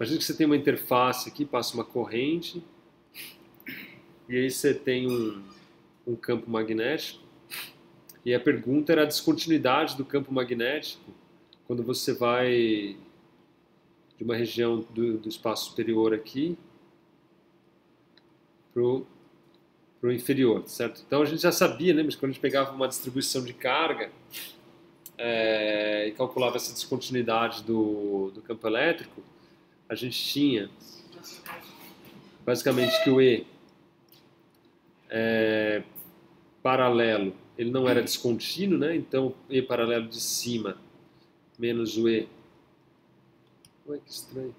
Imagina que você tem uma interface aqui, passa uma corrente, e aí você tem um campo magnético, e a pergunta era a descontinuidade do campo magnético quando você vai de uma região do espaço superior aqui para o inferior, certo? Então a gente já sabia, lembra, quando a gente pegava uma distribuição de carga e calculava essa descontinuidade do campo elétrico, a gente tinha basicamente que o E paralelo, ele não era descontínuo, né? Então E paralelo de cima menos o E. Ué, que estranho.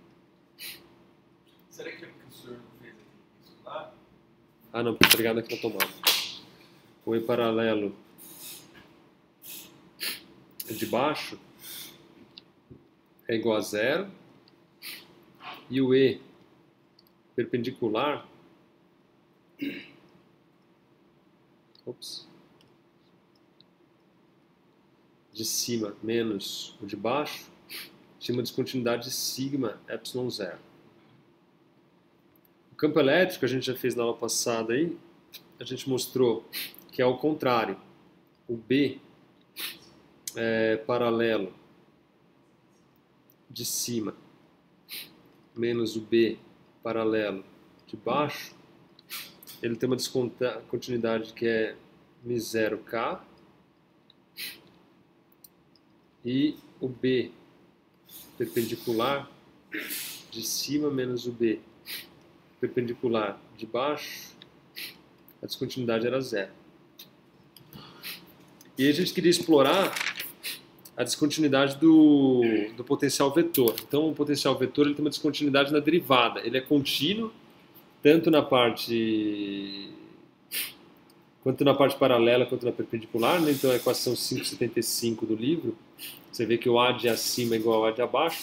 Será que é porque o senhor não fez aqui isso lá? Ah, não, porque tá ligado aqui na tomada. O E paralelo de baixo é igual a zero e o E perpendicular de cima menos o de baixo tinha uma descontinuidade de sigma epsilon zero. O campo elétrico, a gente já fez na aula passada aí, a gente mostrou que é ao contrário. O B paralelo de cima menos o B paralelo de baixo, ele tem uma descontinuidade que é μ0k, e o B perpendicular de cima menos o B perpendicular de baixo, a descontinuidade era zero. E a gente queria explorar a descontinuidade do potencial vetor. Então o potencial vetor ele tem uma descontinuidade na derivada, ele é contínuo tanto na parte paralela quanto na perpendicular, né? Então a equação 575 do livro, você vê que o A de acima é igual ao A de abaixo,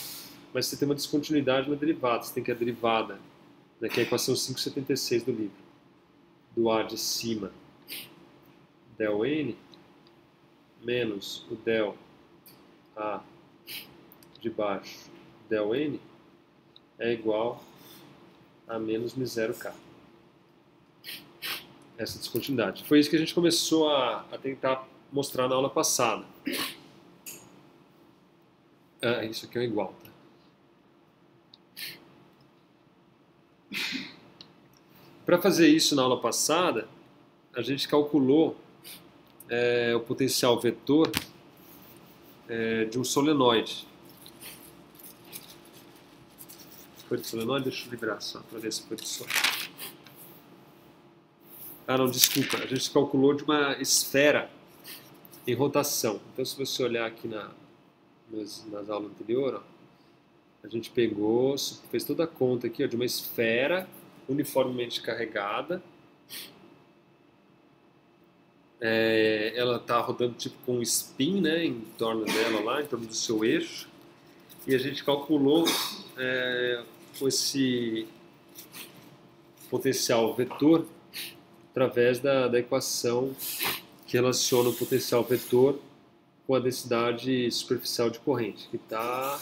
mas você tem uma descontinuidade na derivada, você tem que a derivada, né, que é a equação 576 do livro, do A de cima, del N, menos o del A de baixo, del N, é igual a menos μ0k. Essa descontinuidade. Foi isso que a gente começou a tentar mostrar na aula passada. Isso aqui é igual, tá? Para fazer isso na aula passada, a gente calculou o potencial vetor de um solenoide. Foi de solenoide? Deixa eu livrar só, para ver se foi de solenoide. Ah, não, desculpa. A gente calculou de uma esfera em rotação. Então, se você olhar aqui nas aulas anteriores, a gente pegou, fez toda a conta aqui de uma esfera uniformemente carregada. Ela está rodando tipo com um spin, né, em torno dela lá, em torno do seu eixo. E a gente calculou esse potencial vetor através da equação que relaciona o potencial vetor com a densidade superficial de corrente, que está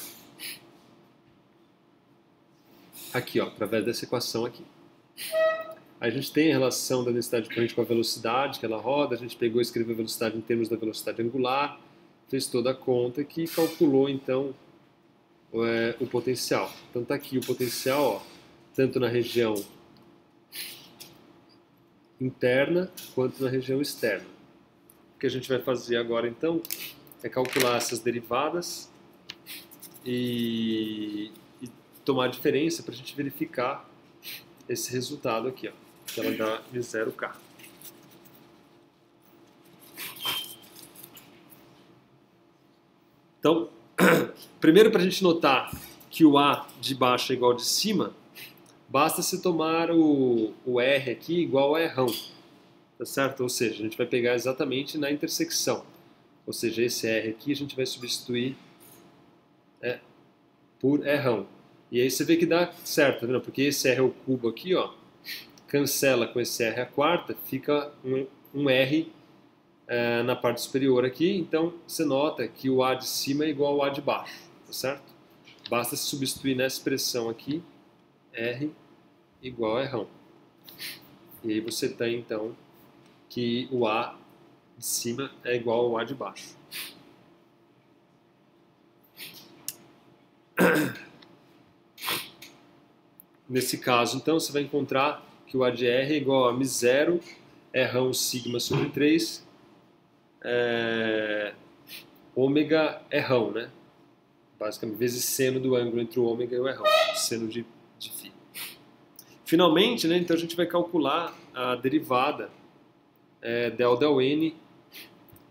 aqui, através dessa equação aqui. A gente tem a relação da densidade de corrente com a velocidade que ela roda, a gente pegou e escreveu a velocidade em termos da velocidade angular, fez toda a conta aqui e calculou, então, o potencial. Então está aqui o potencial, tanto na região interna quanto na região externa. O que a gente vai fazer agora, então, é calcular essas derivadas e tomar a diferença para a gente verificar esse resultado aqui, que ela dá de 0k. Então, primeiro para a gente notar que o A de baixo é igual ao de cima, basta se tomar o R aqui igual a R'ão, tá certo? Ou seja, a gente vai pegar exatamente na intersecção. Ou seja, esse R aqui a gente vai substituir por R'ão. E aí você vê que dá certo, tá vendo? Porque esse R ao cubo aqui, cancela com esse R à quarta, fica um R na parte superior aqui. Então você nota que o A de cima é igual ao A de baixo, tá certo? Basta se substituir nessa expressão aqui, R igual a Rão. E aí você tem, então, que o A de cima é igual ao A de baixo. Nesse caso, então, você vai encontrar que o A de R é igual a μ0 Rão sigma sobre 3 ômega Rão, né? Basicamente, vezes seno do ângulo entre o ômega e o Rão, seno de φ. Finalmente, né, então a gente vai calcular a derivada del n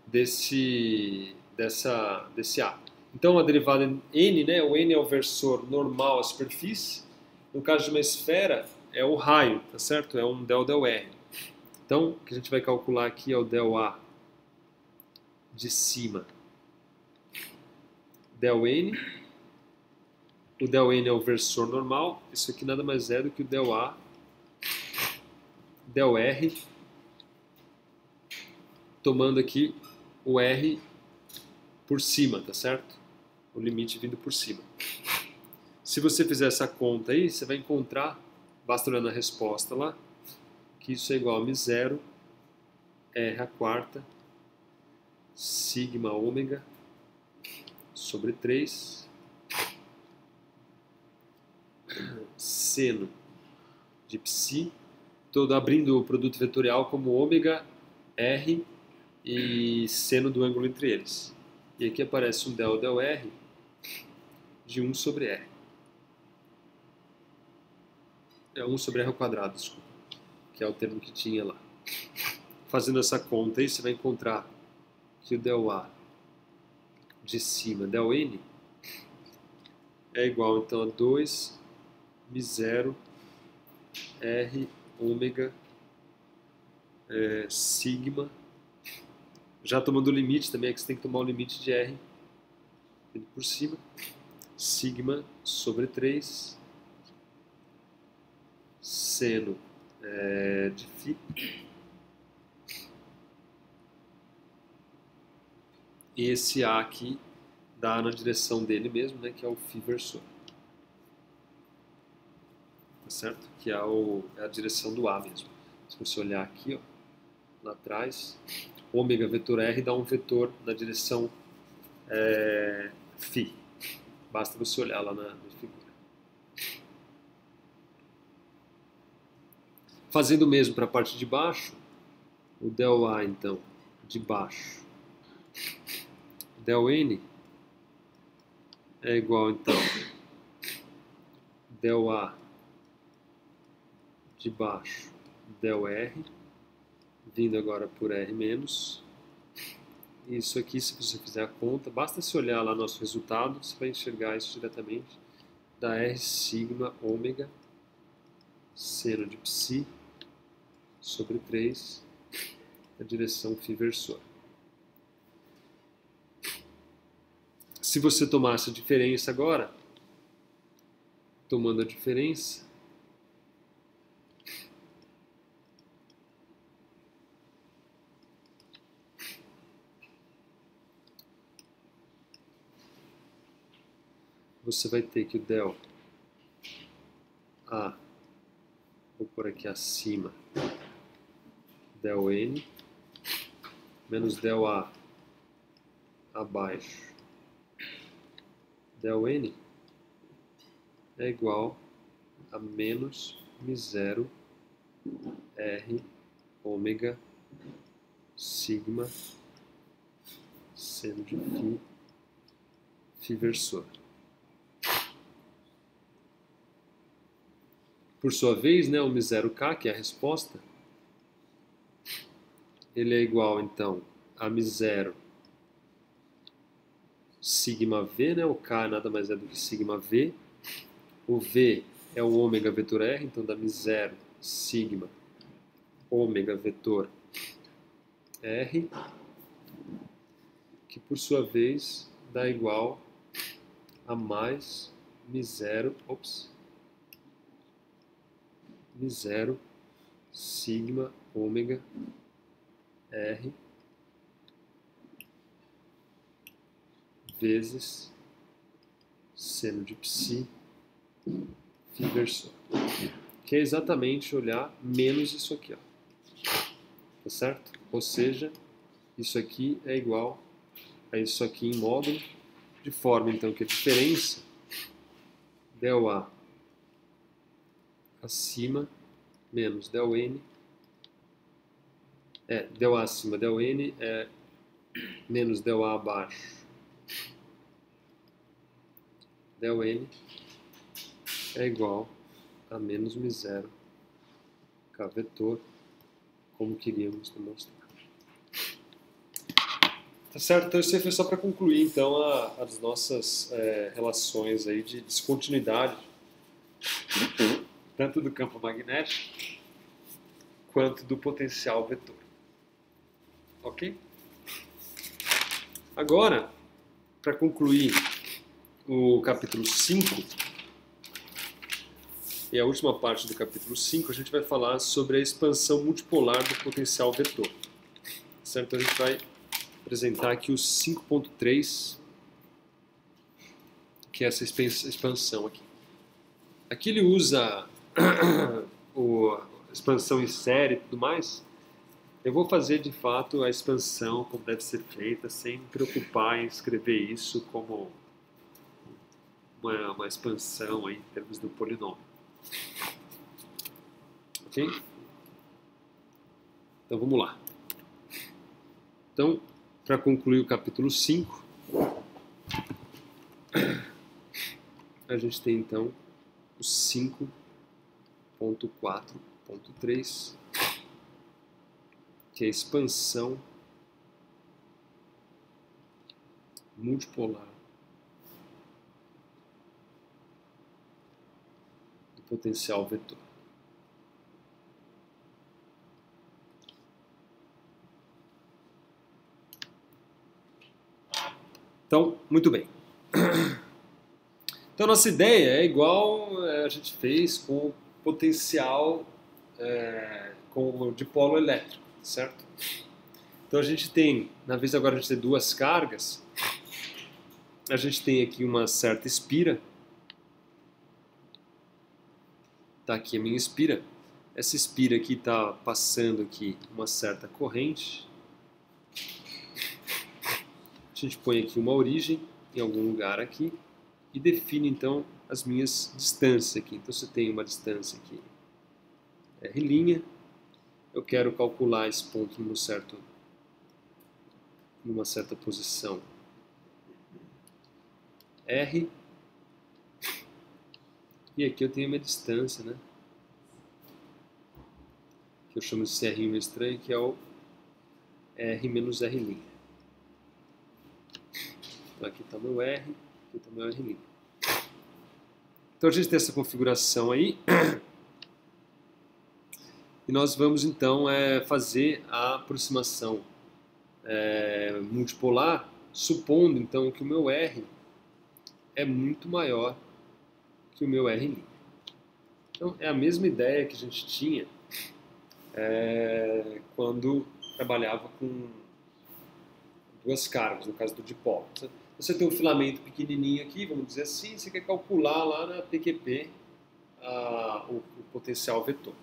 desse A. Então, a derivada n, né, o n é o versor normal à superfície. No caso de uma esfera, é o raio, tá certo? É um del R. Então, o que a gente vai calcular aqui é o del A de cima, del n. O del n é o versor normal. Isso aqui nada mais é do que o del A, del R, tomando aqui o R por cima, tá certo? O limite vindo por cima. Se você fizer essa conta aí, você vai encontrar, basta olhar na resposta lá, que isso é igual a μ0 R à quarta sigma ômega sobre 3 seno de π, todo abrindo o produto vetorial como ômega R e seno do ângulo entre eles. E aqui aparece um del R de 1 sobre R. É 1 sobre R ao quadrado, desculpa, que é o termo que tinha lá. Fazendo essa conta aí, você vai encontrar que o del A de cima, del N, é igual então a 2 μ0 R ômega sigma. Já tomando o limite também, é que você tem que tomar o limite de R vindo por cima. Sigma sobre 3 seno de φ. E esse A aqui dá na direção dele mesmo, né, que é o φ versor. Tá certo? Que é a direção do A mesmo. Se você olhar aqui, ó, lá atrás, ômega vetor R dá um vetor na direção φ. Basta você olhar lá na figura. Fazendo o mesmo para a parte de baixo, o del A, então, de baixo, del N é igual, então, del A de baixo, del R, vindo agora por R menos. Isso aqui, se você fizer a conta, basta se olhar lá no nosso resultado, você vai enxergar isso diretamente, da R sigma ômega seno de π sobre 3 a direção φ versor. Se você tomar essa diferença agora, tomando a diferença, você vai ter que o del A, vou pôr aqui acima, del N, menos del A abaixo, del N é igual a menos μ0 R ômega sigma seno de φ versor. Por sua vez, né, o μ0K, que é a resposta, ele é igual, então, a μ0 sigma V, né, o K nada mais é do que sigma V. O V é o ômega vetor R, então dá μ0 sigma ômega vetor R, que por sua vez dá igual a mais μ0 sigma ômega R vezes seno de psi φ versor. Que é exatamente olhar menos isso aqui, ó. Tá certo? Ou seja, isso aqui é igual a isso aqui em módulo, de forma então que a diferença del A acima menos del N del A acima del N é menos del A abaixo del N é igual a menos μ0 K vetor, como queríamos demonstrar. Tá certo? Então isso aí foi só para concluir então as nossas relações aí de descontinuidade, tanto do campo magnético quanto do potencial vetor. Ok? Agora, para concluir o capítulo 5, e a última parte do capítulo 5, a gente vai falar sobre a expansão multipolar do potencial vetor. Certo? Então a gente vai apresentar aqui o 5.3, que é essa expansão aqui. Aqui ele usa a expansão em série e tudo mais. Eu vou fazer de fato a expansão como deve ser feita, sem me preocupar em escrever isso como uma expansão aí, em termos do polinômio. Ok? Então vamos lá. Então, para concluir o capítulo 5, a gente tem então o 5.4.3, que é a expansão multipolar do potencial vetor. Então, muito bem. Então, nossa ideia é igual a gente fez com o potencial com o dipolo elétrico, certo? Então, a gente tem, na vez agora a gente tem duas cargas, a gente tem aqui uma certa espira. Está aqui a minha espira. Essa espira aqui está passando aqui uma certa corrente. A gente põe aqui uma origem em algum lugar aqui e define então as minhas distâncias aqui. Então você tem uma distância aqui R', eu quero calcular esse ponto numa certa posição R, e aqui eu tenho minha distância, né? Que eu chamo de CR estranho, que é o R menos R'. Então aqui está meu R, aqui está meu R'. Então a gente tem essa configuração aí. E nós vamos então fazer a aproximação multipolar, supondo então que o meu R é muito maior que o meu R'. Então é a mesma ideia que a gente tinha quando trabalhava com duas cargas, no caso do dipolo. Você tem um filamento pequenininho aqui, vamos dizer assim, você quer calcular lá na PQP o potencial vetor.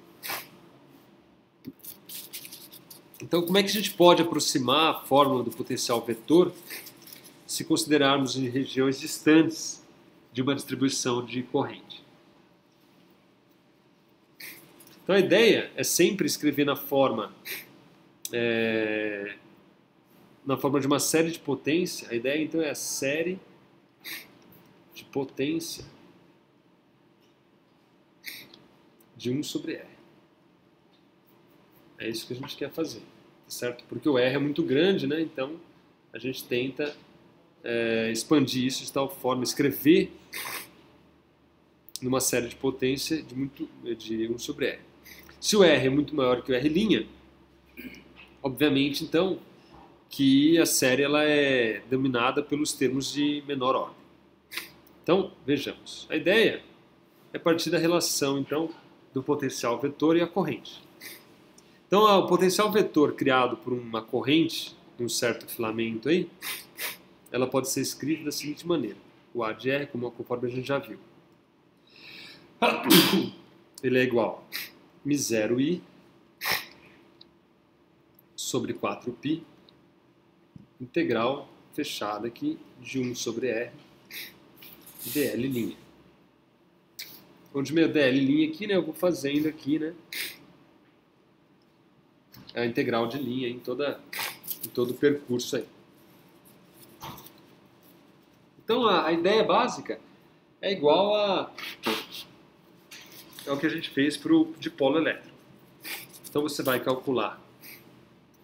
Então, como é que a gente pode aproximar a fórmula do potencial vetor se considerarmos em regiões distantes de uma distribuição de corrente? Então, a ideia é sempre escrever na forma de uma série de potência. A ideia, então, é a série de potência de 1 sobre R. É isso que a gente quer fazer, certo? Porque o R é muito grande, né? Então, a gente tenta expandir isso de tal forma, escrever numa série de potência de 1 sobre R. Se o R é muito maior que o R', obviamente, então, que a série ela é dominada pelos termos de menor ordem. Então, vejamos. A ideia é partir da relação, então, do potencial vetor e a corrente. Então, o potencial vetor criado por uma corrente, de um certo filamento aí, ela pode ser escrita da seguinte maneira. o A de R, conforme a gente já viu. Ele é igual a μ0i sobre 4π, integral fechada aqui de 1 sobre R dl'. Onde meu dl' aqui, né, eu vou fazendo aqui, né, a integral de linha em todo o percurso aí. Então a ideia básica é igual ao que a gente fez para o dipolo elétrico. Então você vai calcular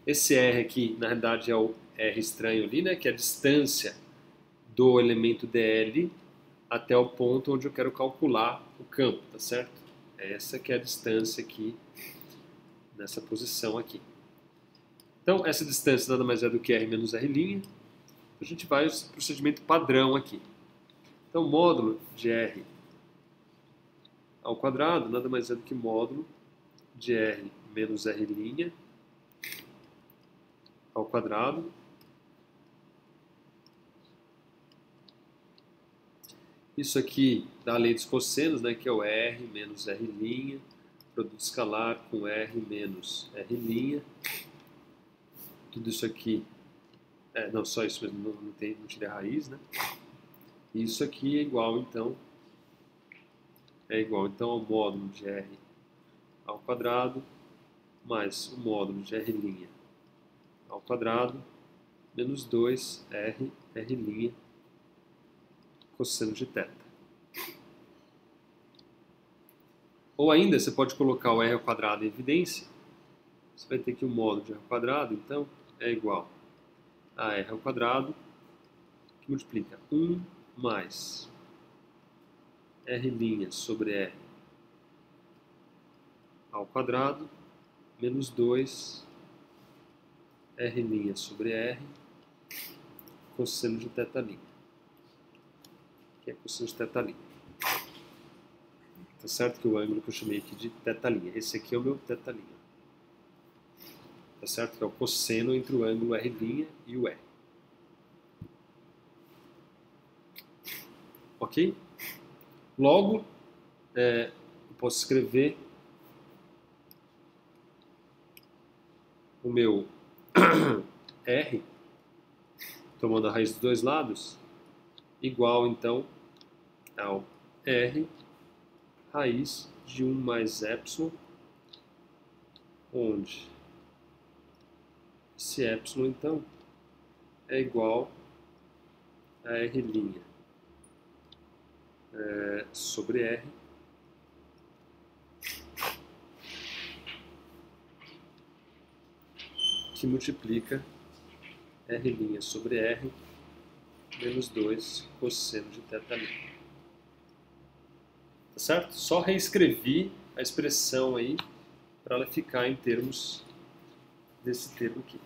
esse R aqui, na realidade é o R estranho ali, né, que é a distância do elemento dl até o ponto onde eu quero calcular o campo, tá certo? Essa que é a distância aqui, nessa posição aqui. Então, essa distância nada mais é do que R menos R'. A gente vai ao procedimento padrão aqui. Então, módulo de R ao quadrado nada mais é do que módulo de R menos R' ao quadrado. Isso aqui dá a lei dos cossenos, né, que é o R menos R', produto escalar com R menos R'. Tudo isso aqui, não, só isso mesmo, não tirei a raiz, né? Isso aqui é igual, então, ao módulo de R ao quadrado mais o módulo de R' ao quadrado menos 2R, R' cosseno de θ. Ou ainda, você pode colocar o R ao quadrado em evidência. Você vai ter que o módulo de R ao quadrado, então, é igual a R ao quadrado, que multiplica 1 mais R' sobre R ao quadrado, menos 2 R' sobre R, cosseno de θ', que é cosseno de θ'. Tá certo que o ângulo que eu chamei aqui de θ'. Esse aqui é o meu θ'. Tá certo que é o cosseno entre o ângulo R' e o R. Ok? Logo, eu posso escrever o meu R, tomando a raiz dos dois lados, igual, então, ao R raiz de 1 mais epsilon, onde esse epsilon, então, é igual a R' sobre R que multiplica R' sobre R menos 2 cosseno de θ'. Tá certo? Só reescrevi a expressão aí para ela ficar em termos desse termo aqui.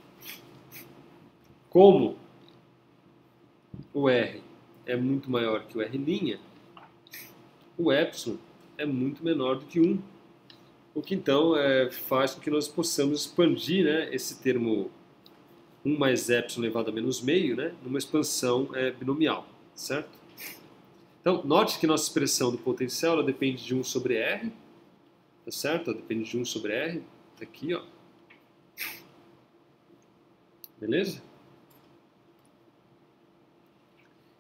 Como o R é muito maior que o R', o epsilon é muito menor do que 1. O que então faz com que nós possamos expandir, né, esse termo 1 mais epsilon elevado a menos meio, né, numa expansão binomial, certo? Então, note que nossa expressão do potencial ela depende de 1 sobre R, tá certo? Ela depende de 1 sobre R, aqui, ó. Beleza?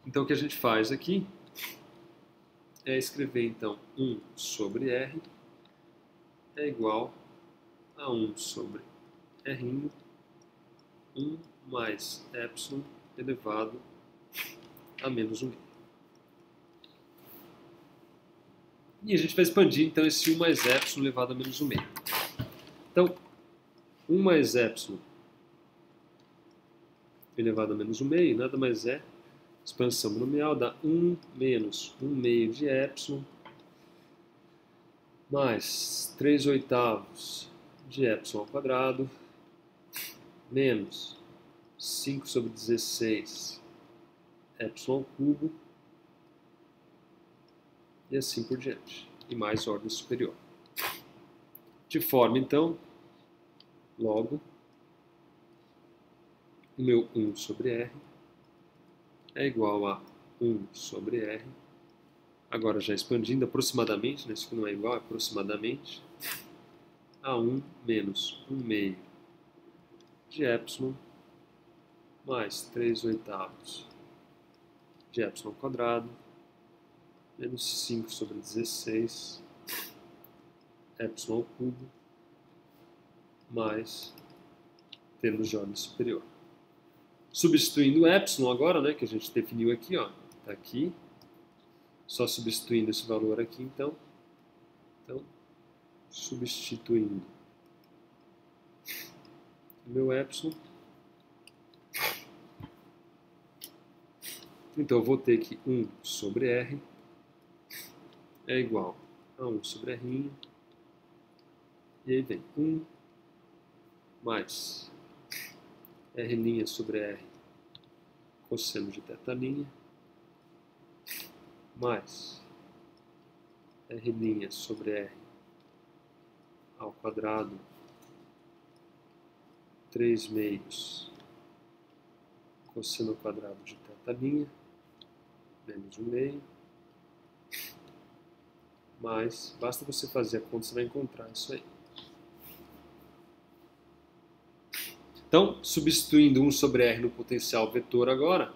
Então, o que a gente faz aqui é escrever, então, 1 sobre R é igual a 1 sobre R', 1 mais epsilon elevado a menos 1. E a gente vai expandir, então, esse 1 mais epsilon elevado a menos 1. Então, 1 mais epsilon elevado a menos 1 nada mais é expansão binomial, dá 1 menos 1/2 de epsilon mais 3/8 de epsilon ao quadrado menos 5 sobre 16 epsilon ao cubo e assim por diante, e mais ordem superior. De forma, então, logo, o meu 1 sobre R é igual a 1 sobre R. Agora já expandindo aproximadamente, né? Isso aqui não é igual, é aproximadamente, a 1 menos 1 meio de epsilon mais 3 oitavos de epsilon quadrado menos 5 sobre 16 epsilon ao cubo mais termos de ordem superior. Substituindo o epsilon agora, né, que a gente definiu aqui, ó, tá aqui, só substituindo esse valor aqui, então substituindo o meu epsilon, então eu vou ter que 1 sobre R é igual a 1 sobre R', e aí vem 1 mais R' sobre R cosseno de θ' mais R' sobre R ao quadrado 3 meios cosseno ao quadrado de θ' menos 1 meio, mais, basta você fazer a conta, você vai encontrar isso aí. Então, substituindo 1 sobre R no potencial vetor agora,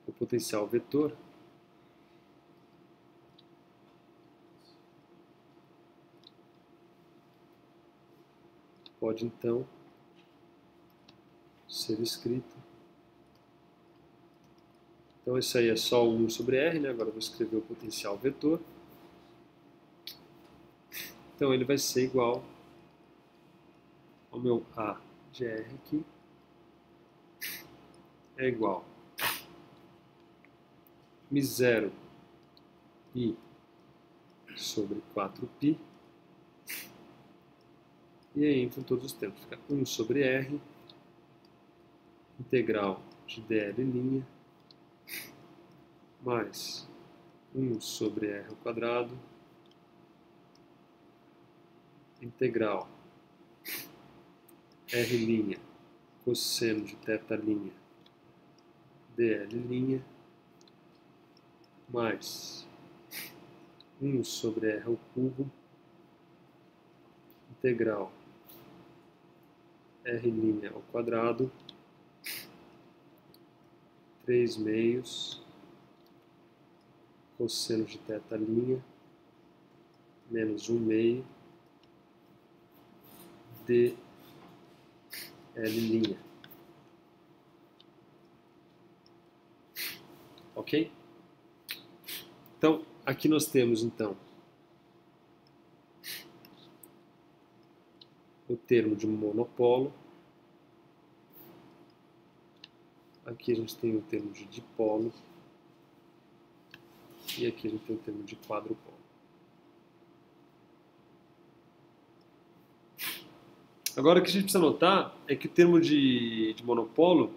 o potencial vetor pode então ser escrito. Então isso aí é só 1 sobre R, né? Agora eu vou escrever o potencial vetor. Então ele vai ser igual ao meu A de R aqui, é igual μ0 I sobre 4π, e aí entram todos os termos, fica 1 sobre R, integral de dl' mais 1 sobre R ao quadrado, integral R' cosseno de θ' dl' mais 1 sobre R ao cubo, integral R' ao quadrado 3 meios cosseno de θ' menos 1 meio dl'. Ok? Então, aqui nós temos, então, o termo de monopolo. Aqui a gente tem o termo de dipolo. E aqui a gente tem o termo de quadrupolo. Agora, o que a gente precisa notar é que o termo de monopolo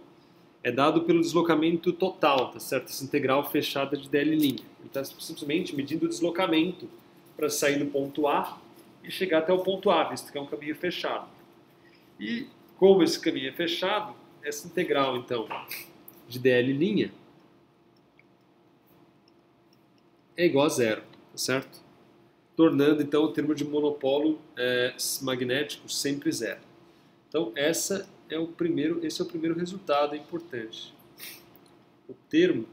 é dado pelo deslocamento total, tá certo? Essa integral fechada de dl'. Ele está simplesmente medindo o deslocamento para sair do ponto A e chegar até o ponto A, visto que é um caminho fechado. E como esse caminho é fechado, essa integral, então, de dl' é igual a zero, tá certo? Tornando, então, o termo de monopolo magnético sempre zero. Então, esse é o primeiro resultado importante. O termo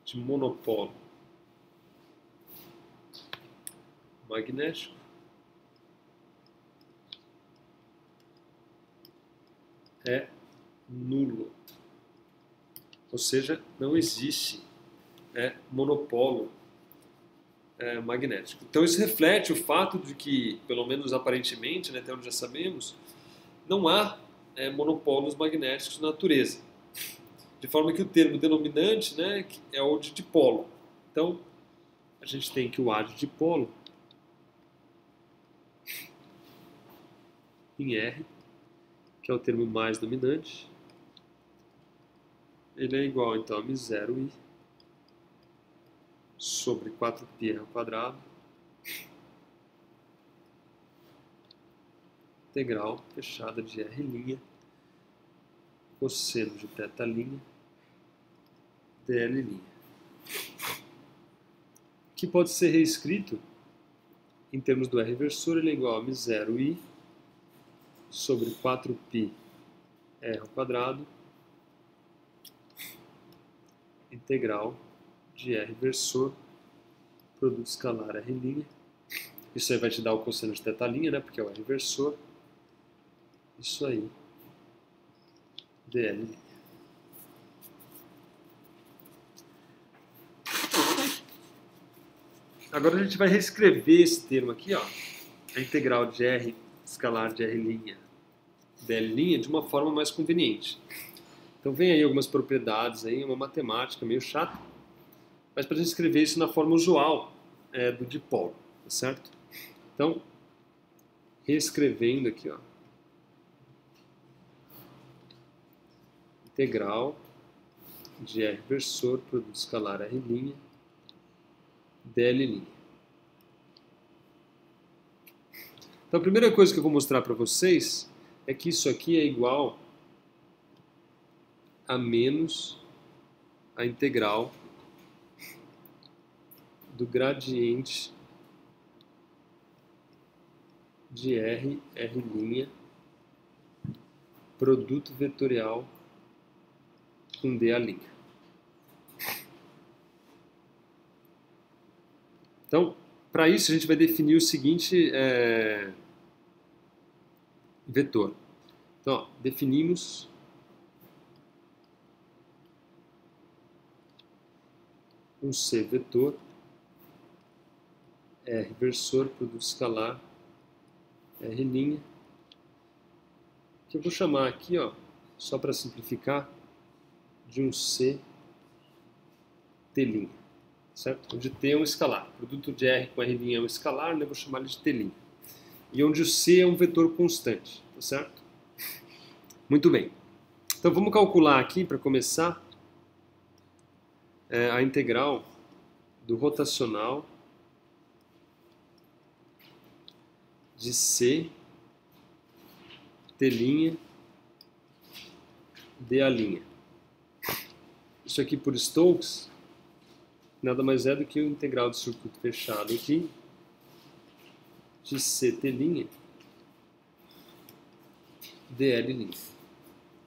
de monopolo magnético é nulo. Ou seja, não existe monopolo magnético. Então isso reflete o fato de que, pelo menos aparentemente, né, até onde já sabemos, não há monopolos magnéticos na natureza. De forma que o termo denominante, né, é o de dipolo. Então, a gente tem que o A de dipolo em R, que é o termo mais dominante, ele é igual então a μ0i sobre 4πr ao quadrado, integral fechada de R' cosseno de θ' dl', que pode ser reescrito em termos do R versor, ele é igual a m0i sobre 4π r ao quadrado integral de R versor produto escalar R'. Isso aí vai te dar o cosseno de θ', né, porque é o R versor. Isso aí, dl'. Agora a gente vai reescrever esse termo aqui, ó, a integral de R escalar de R' dl' de uma forma mais conveniente. Então vem aí algumas propriedades, aí, uma matemática meio chata, mas para a gente escrever isso na forma usual do dipolo, tá certo? Então, reescrevendo aqui, ó, integral de R versor produto escalar R' dl'. Então a primeira coisa que eu vou mostrar para vocês é que isso aqui é igual a menos a integral do gradiente de R' produto vetorial com dA'. Então, para isso a gente vai definir o seguinte vetor. Então, ó, definimos um C vetor R versor produto escalar R', que eu vou chamar aqui, ó, só para simplificar, de um C T', certo? Onde T é um escalar. O produto de R com R' é um escalar, né? Eu vou chamar ele de T'. E onde o C é um vetor constante, tá certo? Muito bem. Então vamos calcular aqui, para começar, a integral do rotacional de C T' dA'. Isso aqui por Stokes nada mais é do que o integral de circuito fechado aqui de CT' dL',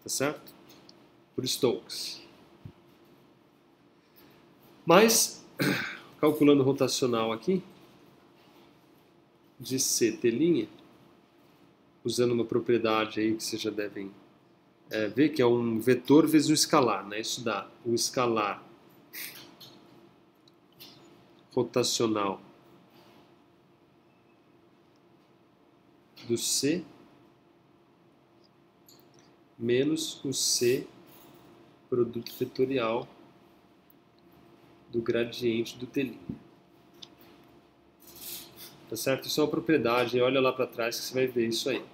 tá certo? Por Stokes. Mas, calculando o rotacional aqui de CT', usando uma propriedade aí que vocês já devem ver, que é um vetor vezes um escalar, né? Isso dá o escalar rotacional do C menos o C produto vetorial do gradiente do T'. Tá certo? Isso é uma propriedade, olha lá para trás que você vai ver isso aí.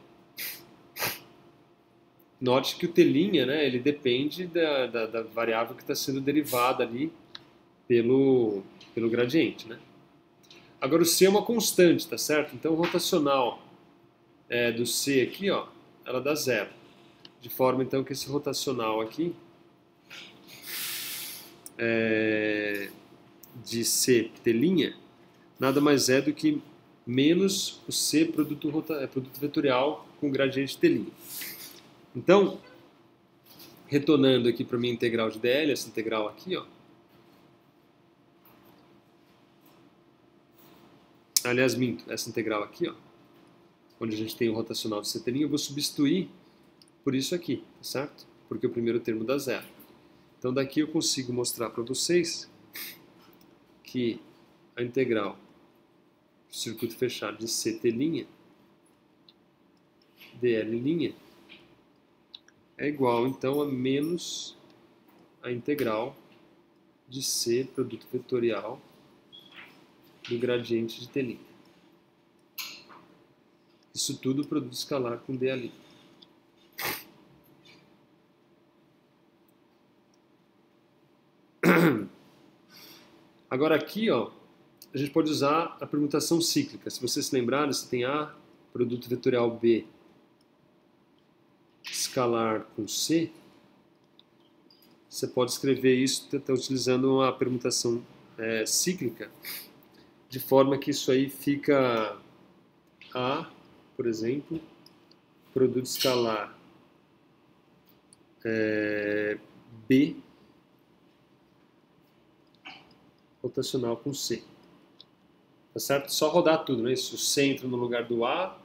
Note que o T', né, ele depende da variável que está sendo derivada ali pelo gradiente, né? Agora o C é uma constante, tá certo? Então o rotacional do C aqui, ó, ela dá zero. De forma então que esse rotacional aqui de CT' nada mais é do que menos o C produto vetorial com gradiente T'. Então, retornando aqui para a minha integral de dl, essa integral aqui, ó. Aliás, minto, essa integral aqui, ó, onde a gente tem o rotacional de CT', eu vou substituir por isso aqui, tá certo? Porque o primeiro termo dá zero. Então daqui eu consigo mostrar para vocês que a integral do circuito fechado de CT' dl' é igual então a menos a integral de C produto vetorial do gradiente de T'. Isso tudo produto escalar com dA'. Agora aqui, ó, a gente pode usar a permutação cíclica. Se vocês se lembrarem, você tem A produto vetorial B escalar com C você pode escrever isso utilizando uma permutação cíclica, de forma que isso aí fica A, por exemplo, produto escalar B rotacional com C. Tá certo? Só rodar tudo, né? Isso, o C entra no lugar do A,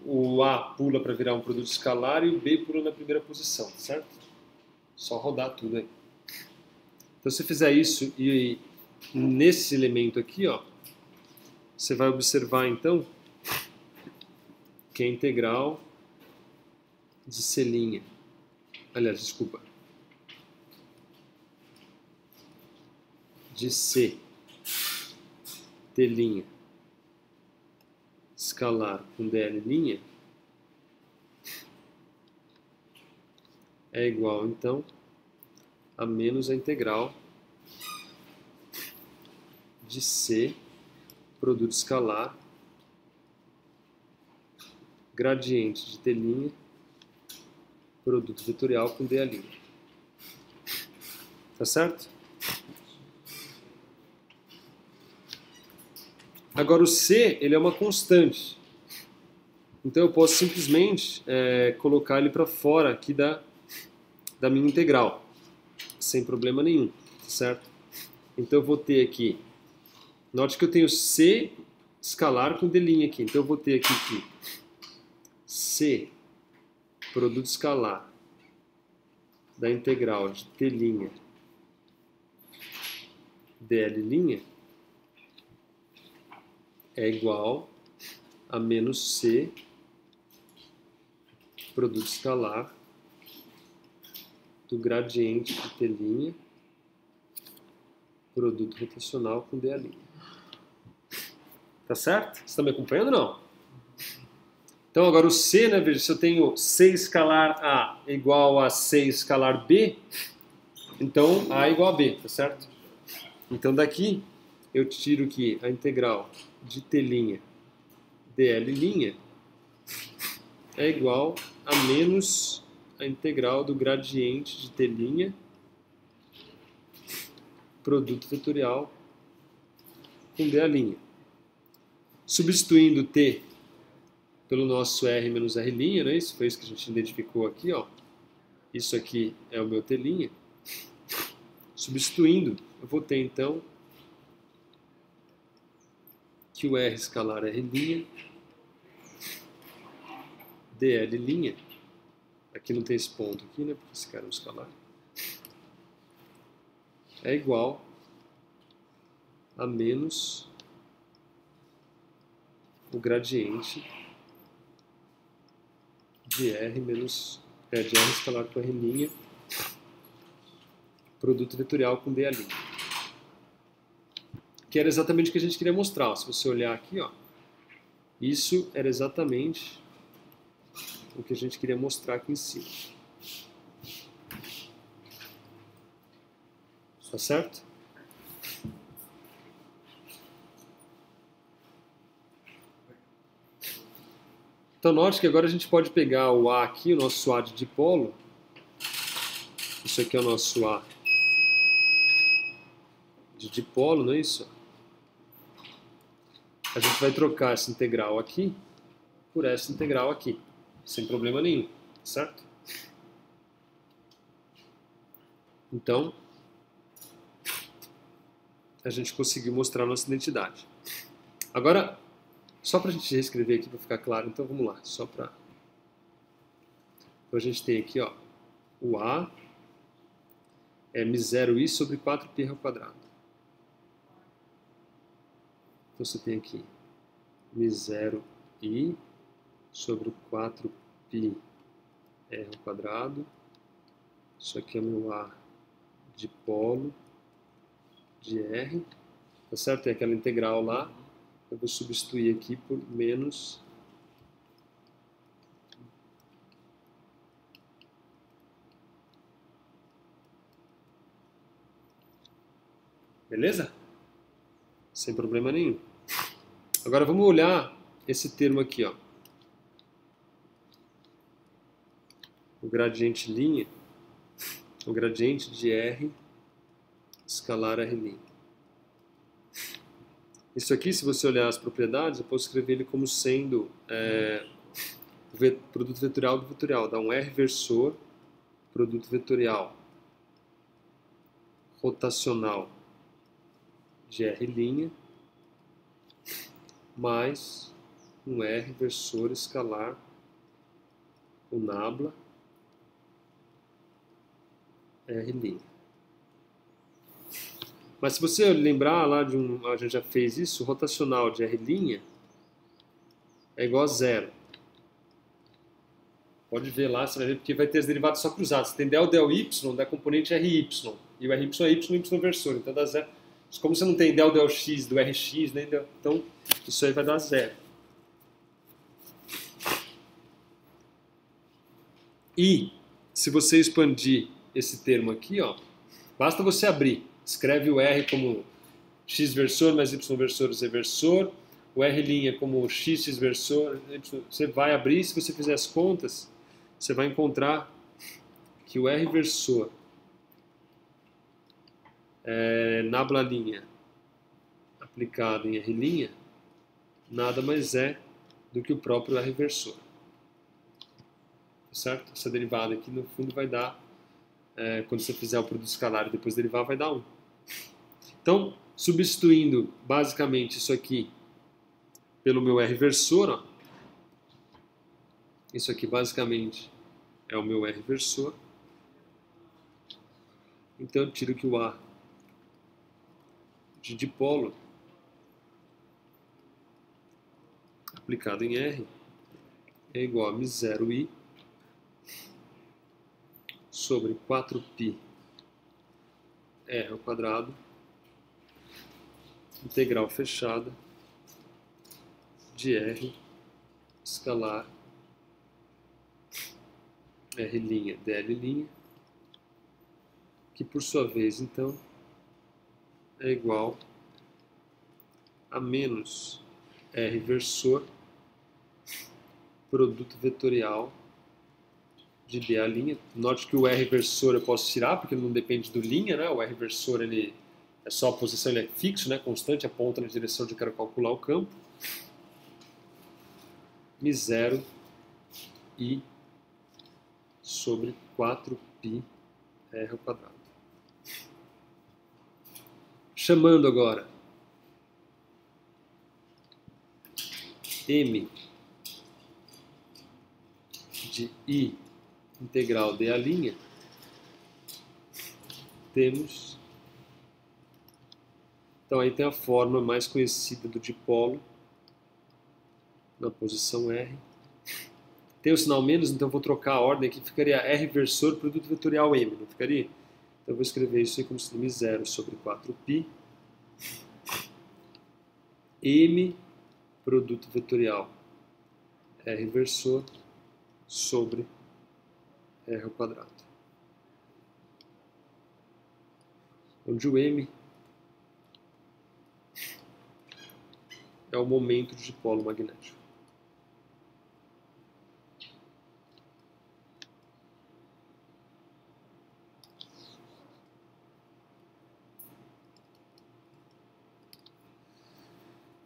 o A pula para virar um produto escalar e o B pula na primeira posição, tá certo? Só rodar tudo aí. Então, se fizer isso e nesse elemento aqui, ó, você vai observar então que a integral de C', aliás, desculpa, de C, T' escalar com dl' é igual, então, a menos a integral de C, produto escalar, gradiente de T', produto vetorial com dl'. Tá certo? Agora o C, ele é uma constante. Então eu posso simplesmente colocar ele para fora aqui da minha integral, sem problema nenhum, tá certo? Então eu vou ter aqui, note que eu tenho C escalar com D' aqui, então eu vou ter aqui que C, produto escalar da integral de T' dl' é igual a menos C, produto escalar do gradiente de T', produto rotacional com dl'. Tá certo? Você está me acompanhando ou não? Então agora o C, né, veja, se eu tenho C escalar A igual a C escalar B, então A é igual a B, tá certo? Então daqui eu tiro que a integral de T' dl' é igual a menos a integral do gradiente de T' produto vetorial com dl'. Substituindo T pelo nosso R menos R', né? Isso foi isso que a gente identificou aqui, ó. Isso aqui é o meu T'. Substituindo, eu vou ter então que o R escalar R', dl', aqui não tem esse ponto aqui, né? Porque esse cara é um escalar, é igual a menos o gradiente de R menos de R escalar com R', produto vetorial com dl'. Que era exatamente o que a gente queria mostrar. Se você olhar aqui, ó, isso era exatamente o que a gente queria mostrar aqui em cima. Tá certo? Então note que agora a gente pode pegar o A aqui, o nosso A de dipolo. Isso aqui é o nosso A de dipolo, não é isso? A gente vai trocar essa integral aqui por essa integral aqui, sem problema nenhum, certo? Então, a gente conseguiu mostrar a nossa identidade. Agora, só para a gente reescrever aqui para ficar claro, então vamos lá, só para... Então a gente tem aqui, ó, o A é m0i sobre 4πr ao quadrado. Então você tem aqui m0i sobre o 4πr ao quadrado. Isso aqui é meu A de polo de R, tá certo? Tem aquela integral lá. Eu vou substituir aqui por menos beleza? Sem problema nenhum. Agora vamos olhar esse termo aqui, ó. gradiente linha, o gradiente de R escalar R'. Isso aqui, se você olhar as propriedades, eu posso escrever ele como sendo produto vetorial do vetorial. Dá um R versor, produto vetorial rotacional de R' mais um R versor escalar, o nabla R'. Mas se você lembrar lá a gente já fez isso, o rotacional de R' é igual a zero. Pode ver lá, você vai ver, porque vai ter as derivadas só cruzadas. Você tem del y da componente RY. E o RY é y versor, então dá zero. Mas como você não tem del x do Rx, né, então isso aí vai dar zero. E se você expandir esse termo aqui, ó, basta você abrir. Escreve o R como x versor mais y versor z versor, o R' como x versor, você vai abrir, se você fizer as contas, você vai encontrar que o R versor nabla linha aplicado em R' nada mais é do que o próprio R versor. Certo? Essa derivada aqui no fundo vai dar, quando você fizer o produto escalar e depois derivar, vai dar 1. Então, substituindo basicamente isso aqui pelo meu R versor, ó, isso aqui basicamente é o meu R versor. Então eu tiro que o A de dipolo aplicado em R é igual a μ0i sobre 4π R ao quadrado, integral fechada de R escalar R' dl', que por sua vez então é igual a menos R versor produto vetorial de dA'. Note que o R versor eu posso tirar, porque ele não depende do linha, né? O R versor ele é só a posição, ele é fixo, né? Constante, aponta na direção onde eu quero calcular o campo. μ0 i sobre 4π R ao quadrado. Chamando agora m de i integral dA', temos, então aí tem a forma mais conhecida do dipolo na posição R. Tem o sinal menos, então eu vou trocar a ordem aqui, ficaria R versor produto vetorial M, não ficaria? Então eu vou escrever isso aí como se μ0 sobre 4π M produto vetorial R versor sobre R ao quadrado. Onde o M é o momento de dipolo magnético.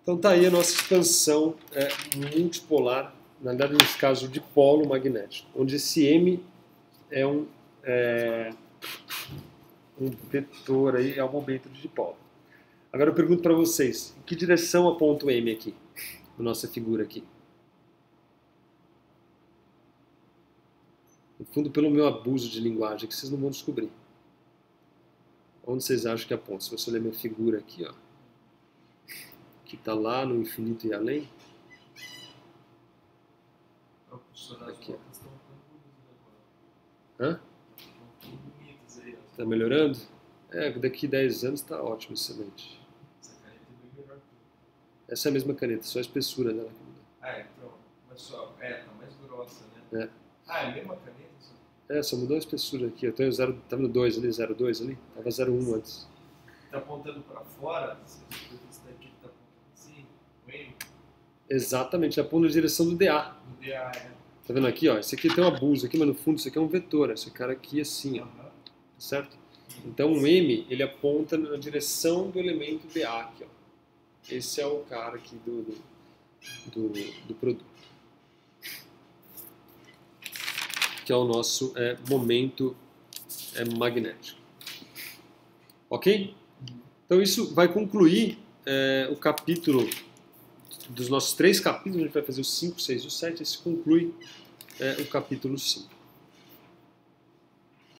Então tá aí a nossa expansão multipolar, na verdade nesse caso dipolo magnético, onde esse M é um vetor aí, é o momento de dipolo. Agora eu pergunto para vocês, em que direção aponta o M aqui, na nossa figura aqui? No fundo, pelo meu abuso de linguagem, que vocês não vão descobrir. Onde vocês acham que aponta? Se você olhar minha figura aqui, ó, que está lá no infinito e além. Aqui, hã? Está melhorando? Daqui 10 anos está ótimo, excelente. Essa é a mesma caneta, só a espessura dela que muda. Então, mas só, tá mais grossa, né? É a mesma caneta? Só mudou a espessura aqui. Eu tenho tá no 2 ali, 0,2 ali? Tava 0,1 antes. Tá apontando para fora? Você daqui tá apontando assim, o M? Exatamente, aponta na direção do DA. Do DA, Tá vendo aqui, ó? Esse aqui tem uma bússola aqui, mas no fundo isso aqui é um vetor. Esse cara aqui assim, ó. Certo? Então o M, ele aponta na direção do elemento BA aqui, ó. Esse é o cara aqui do produto. Que é o nosso momento magnético. Ok? Então isso vai concluir o capítulo dos nossos 3 capítulos. A gente vai fazer o 5, 6 e o 7. Esse conclui o capítulo 5.